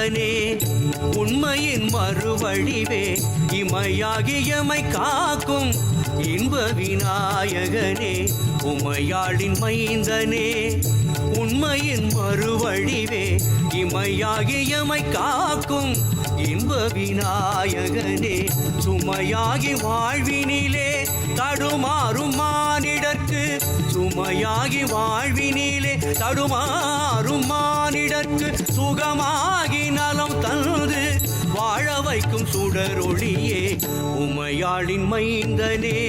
மைந்தனே உண்மையின் மறுவழிவே இமையாகியமை காக்கும் இன்ப விநாயகனே உமையாளின் மைந்தனே உண்மையின் மறுவழிவே இமையாகியமை காக்கும் இன்ப விநாயகனே சுமையாகி வாழ்வினிலே தடுமாறும் மானிடர்க்கு சுமையாகி வாழ்வினிலே தடுமாறும் மானிடர்க்கு சுகமாகி நலம் தந்து வாழ வைக்கும் சுடரொளியே உமையாளின் மைந்தனே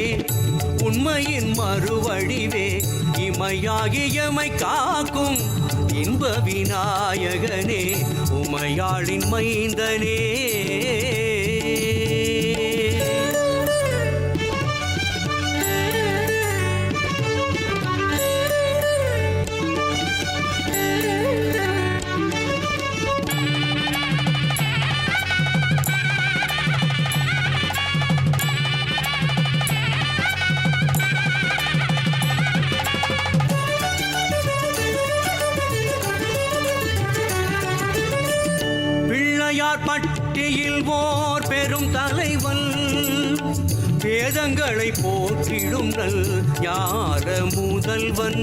உண்மையின் மறுவழிவே இமையாகியமை காக்கும் இன்ப விநாயகனே உமையாளின் மைந்தனே பட்டியில் ஓர் பெரும் தலைவன் வேதங்களை போற்றிடும் நல் ஞான முதல்வன்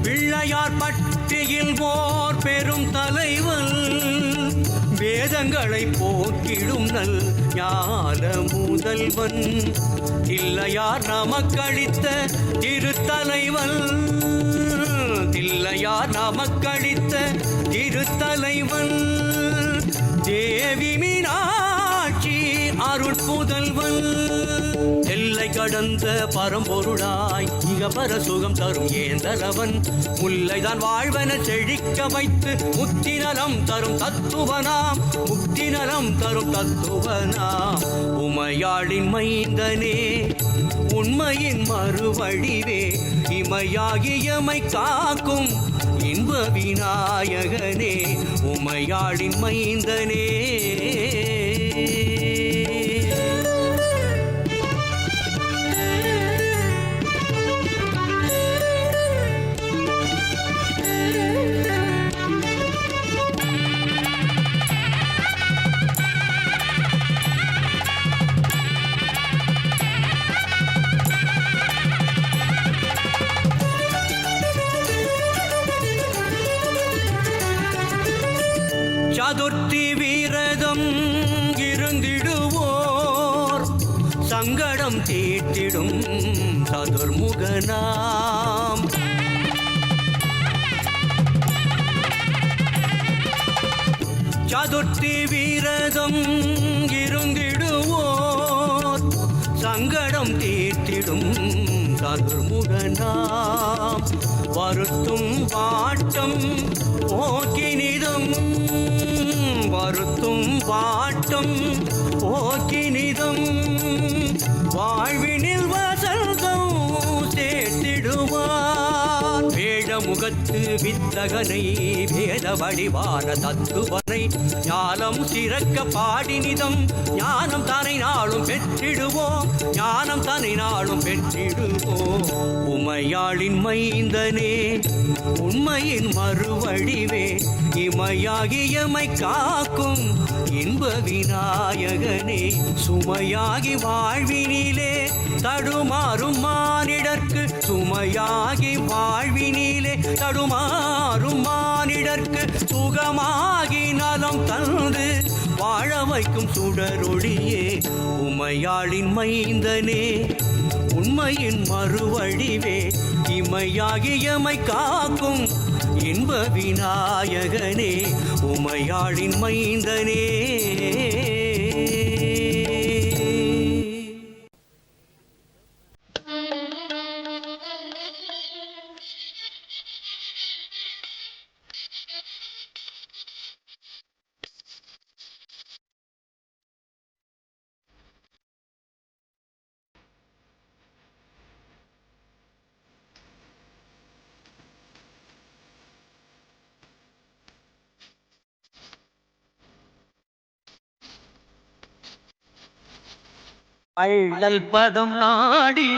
பிள்ளையார் பட்டியில் ஓர் பெரும் தலைவன் வேதங்களை போற்றிடும் நல் ஞான முதல்வன் இல்லையார் நமக்களித்த திருத்தலைவன் இல்லையார் நமக்களித்த திருத்தலைவன் தேவி மீனாட்சி அருட்புதல்வன் எல்லை கடந்த பரம்பொருளாய் இக பரசுகம் தரும் ஏந்தலவன் முல்லைதான் வாழ்வன செழிக்க வைத்து முத்திநலம் தரும் தத்துவனாம் முத்திநலம் தரும் தத்துவனாம் உமையாளின் மைந்தனே உண்மையின் மறுவழிவே இமையாகியமை காக்கும் இன்ப விநாயகனே உமையாளின் மைந்தனே சதுர்த்தி வீரதம் இருந்திடுவோர் சங்கடம் தீர்த்திடும் சதுர்முகனாம் சதுர்த்தி வீரதம் இருந்திடுவோர் சங்கடம் தீர்த்திடும் சதுர்முகனாம் வருத்தும் வாட்டம் போக்கினிதம் வருத்தும் வாட்டம் போக்கினிதம் வாழ்வினில் வசந்தம் சேர்த்திடுவார் வேழமுகத்து வித்தகனை வேத வடிவான தத்துவனை ஞானம் சிறக்க பாடினிதம் ஞானம் தனை நாளும் பெற்றிடுவோம் ஞானம் தனை நாளும் பெற்றிடுவோம் உமையாளின் மைந்தனே உண்மையின் மறுவழிவே இமையாகியமை காக்கும் இன்ப விநாயகனே சுமையாகி வாழ்வினிலே தடுமாறும் மானிடர்க்கு சுமையாகி வாழ்வினிலே தடுமாறும் மானிடர்க்கு சுகமாகி நலம் தந்து வாழ வைக்கும் சுடரொளியே உமையாளின் மைந்தனே உண்மையின் மறுவழிவே இமையாகியமை காக்கும் இன்ப விநாயகனே உமையாளின் மைந்தனே அள்ளல் பதம் நாடி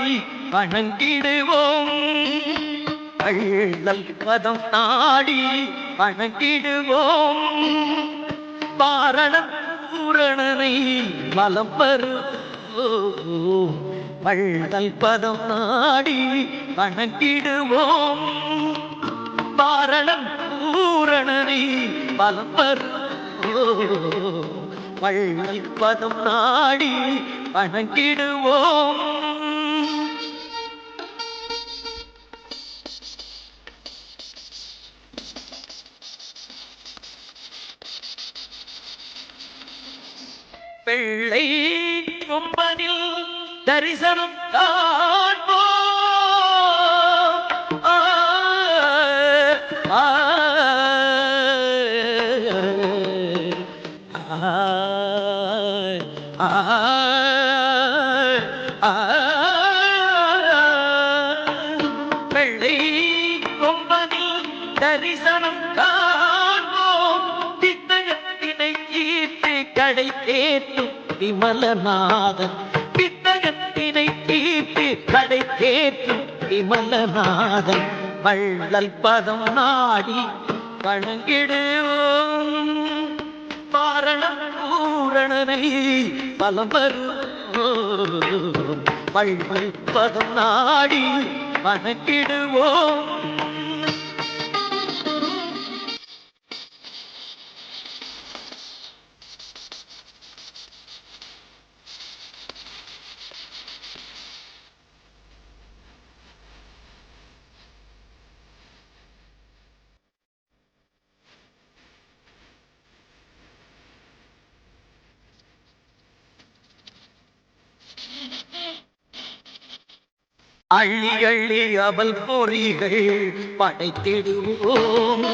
வணங்கிடுவோம் அள்ளல் பதம் நாடி வணங்கிடுவோம் பாரணம் பூரணனை வலம் வருவோம் வள்ளல் பதம் நாடி வணங்கிடுவோம் பாரணம் பூரணனை வலம் வருவோம் வள்ளல் பதம் நாடி வணங்கிடுவோம் வெள்ளை கொம்பனில் தரிசனம் காண்போம் வெள்ளை கொம்பனில் தரிசனம் காண்போம் பித்தகத்தினை ஈர்த்து கடை தேற்றும் விமலநாதன் பித்தகத்தினை ஈர்த்து கடை தேற்றும் விமலநாதன் வள்ளல் பதம் நாடி வணங்கிடுவோம் பாரணம் பூரணனை பலம் வருவோம் வள்ளல் பதம் நாடி வணங்கிடுவோம் அள்ளி அள்ளி அவள் பொறிகள் படைத்திடுவோம்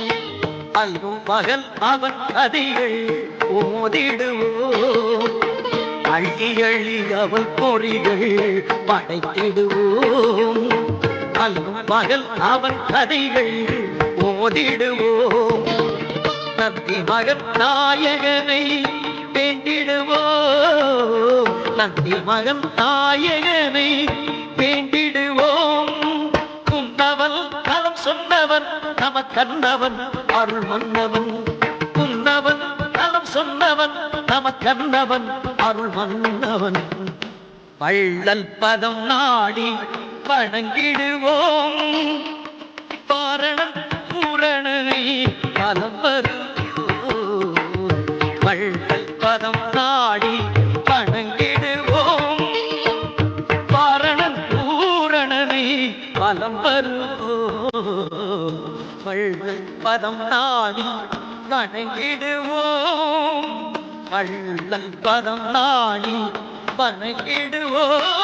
அல்லும் பகல் அவன் கதைகள் ஓதிடுவோம் அள்ளி அள்ளி அவள் பொறிகள் படைத்திடுவோம் அல்லும் பகல் அவன் கதைகள் ஓதிடுவோம் நந்தி மகன் நாயகனை வேண்டிடுவோம் நந்தி மகன் நாயகனை வேண்டிடுவோம் உன்னவன் நலம் சொன்னவன் நம கண்ணவன் அருள் மன்னவன் உன்னவன் நலம் சொன்னவன் நம கண்ணவன் அருள் மன்னவன் வள்ளல் பதம் நாடி வணங்கிடுவோம் பாரணம் பூரணனை பலம் வருவோம் வள்ளல் பதம் நாடி வணங்கிடுவோம் பாரணம் பூரணனை பலம் வருவோம் வள்ளல் பதம் நாடி வணங்கிடுவோம் வள்ளல் பதம் நாடி வணங்கிடுவோம்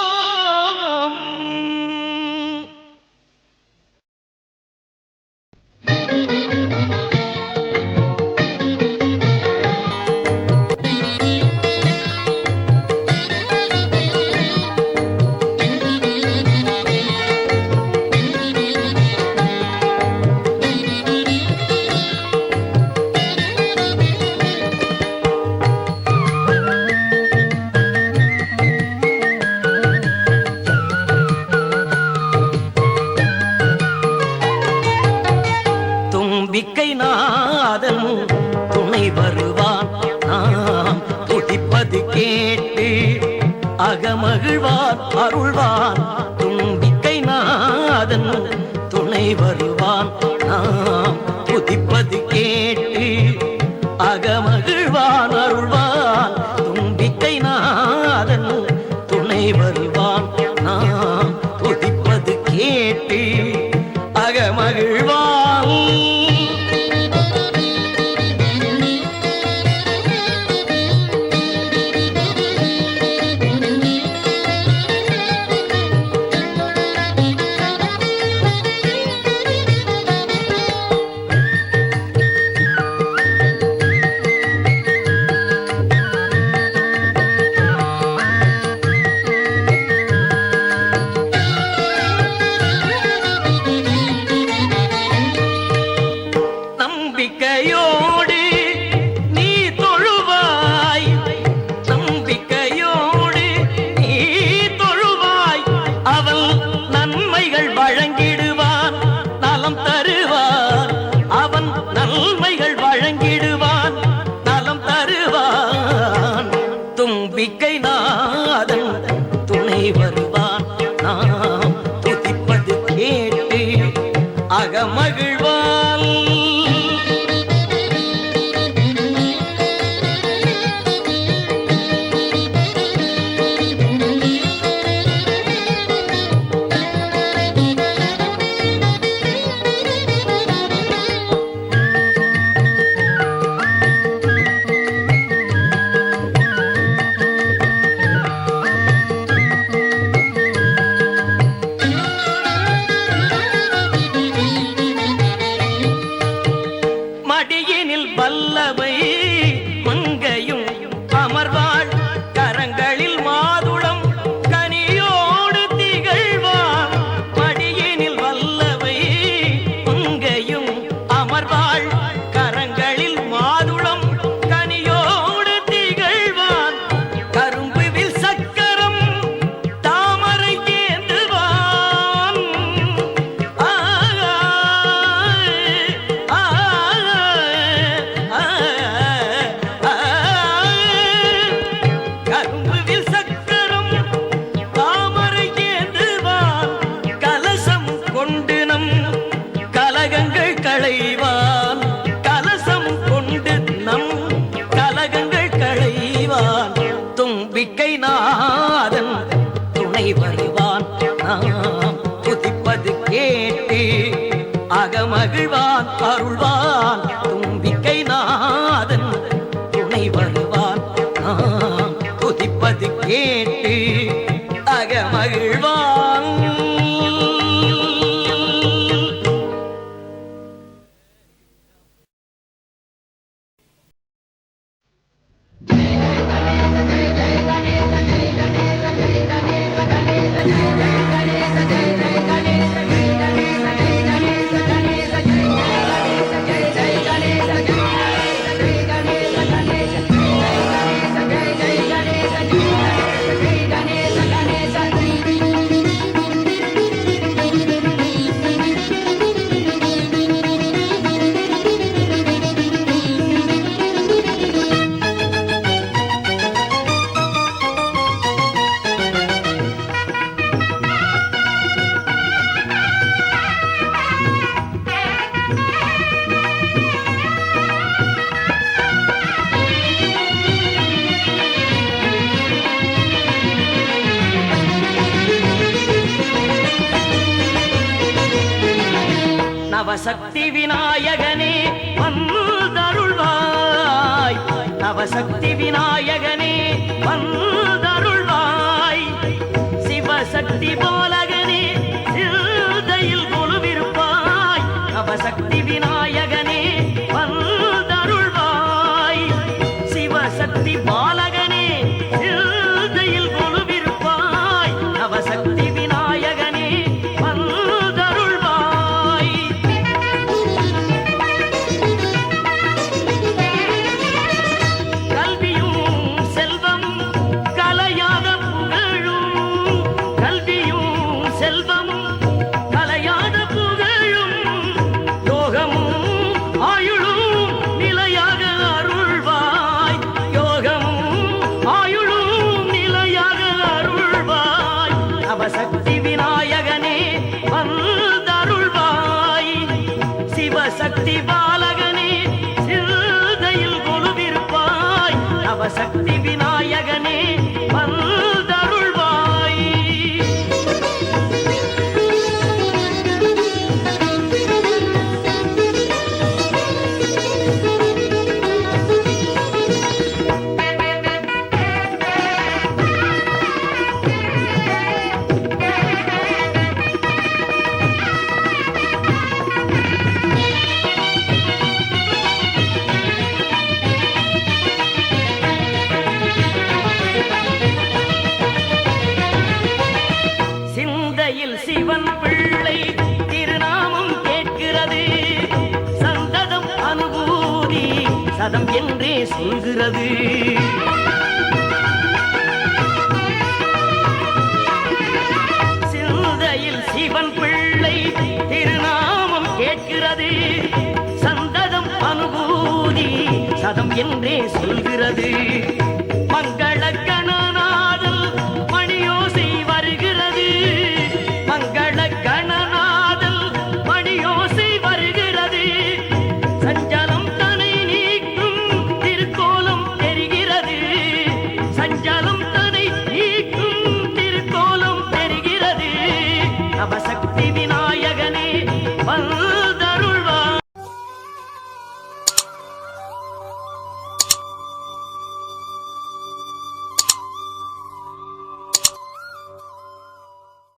தும்பிக்கை நாதன் துணை வருவான் நாம் துதிப்பது கேட்டு அகமகிழ்வான் அருள்வான் தும்பிக்கை நாதன் துணை வருவான் நாம் துதிப்பது கேட்டு அகமகிழ்வான் அருள்வான் தும்பிக்கை நாதன் துணை வருவான் நாம் துதிப்பது கேட்டு அகமகிழ்வான் தும்பிக்கை நாதன் துணை வருவான் நாம் துதிப்பது கேட்டு அகமகிழ்வான். மடியினில் வல்லவை மங்கையும் அமர்வாள் கரங்களில் மாதுளம் கனியோடு திகழ்வாள். மடியினில் வல்லவை மங்கையும் அமர்வாள் கரங்களில் மாதுளம் கனியோடு திகழ்வான். கரும்புவில் சக்கரம் தாமரை ஏந்துவான். கரும்புவில் சக்கரம் தாமரை ஏந்துவான். கலசம் கொண்டு நம் கலகங்கள் களைவான். கலசம் கொண்டு நம் கலகங்கள் களைவான். தும்பிக்கை நாதன் துணை வருவான் நாம் துதிப்பது கேட்டு அகமகிழ்வான் அருள்வான். தும்பிக்கை நாதன் துணை வருவான் நாம் துதிப்பது கேட்டு அகமகிழ்வான். நவசக்தி விநாயகனே வந்தருள்வாய். நவசக்தி விநாயகனே வந்தருள்வாய். சிவசக்தி பாலகனே சிந்தையில் கொலுவிருப்பாய். நவசக்தி விநாயகனே வந்தருள்வாய். சிவசக்தி பாலகனே சிந்தையில் கொலுவிருப்பாய். நவசக்தி விநாயகனே வந்தருள்வாய். கல்வியும் செல்வம் கலையாத புகழும். கல்வியும் செல்வம் கலையாத புகழும். யோகமும் ஆயுளும் நிலையாக அருள்வாய். யோகமும் ஆயுளும் நிலையாக அருள்வாய். நவசக்தி விநாயகனே வந்தருள்வாய். சிவசக்தி பாலகனே சிந்தையில் கொலுவிருப்பாய். நவசக்தி விநாயகனே வந்தருள்வாய். சிந்தையில் சிவன் பிள்ளை திருநாமம் கேட்கிறது. சந்ததம் அனுபூதி சதம் என்றே சொல்கிறது. சிந்தையில் சிவன் பிள்ளை திருநாமம் கேட்கிறது. சந்ததம் அனுபூதி சதம் என்றே சொல்கிறது.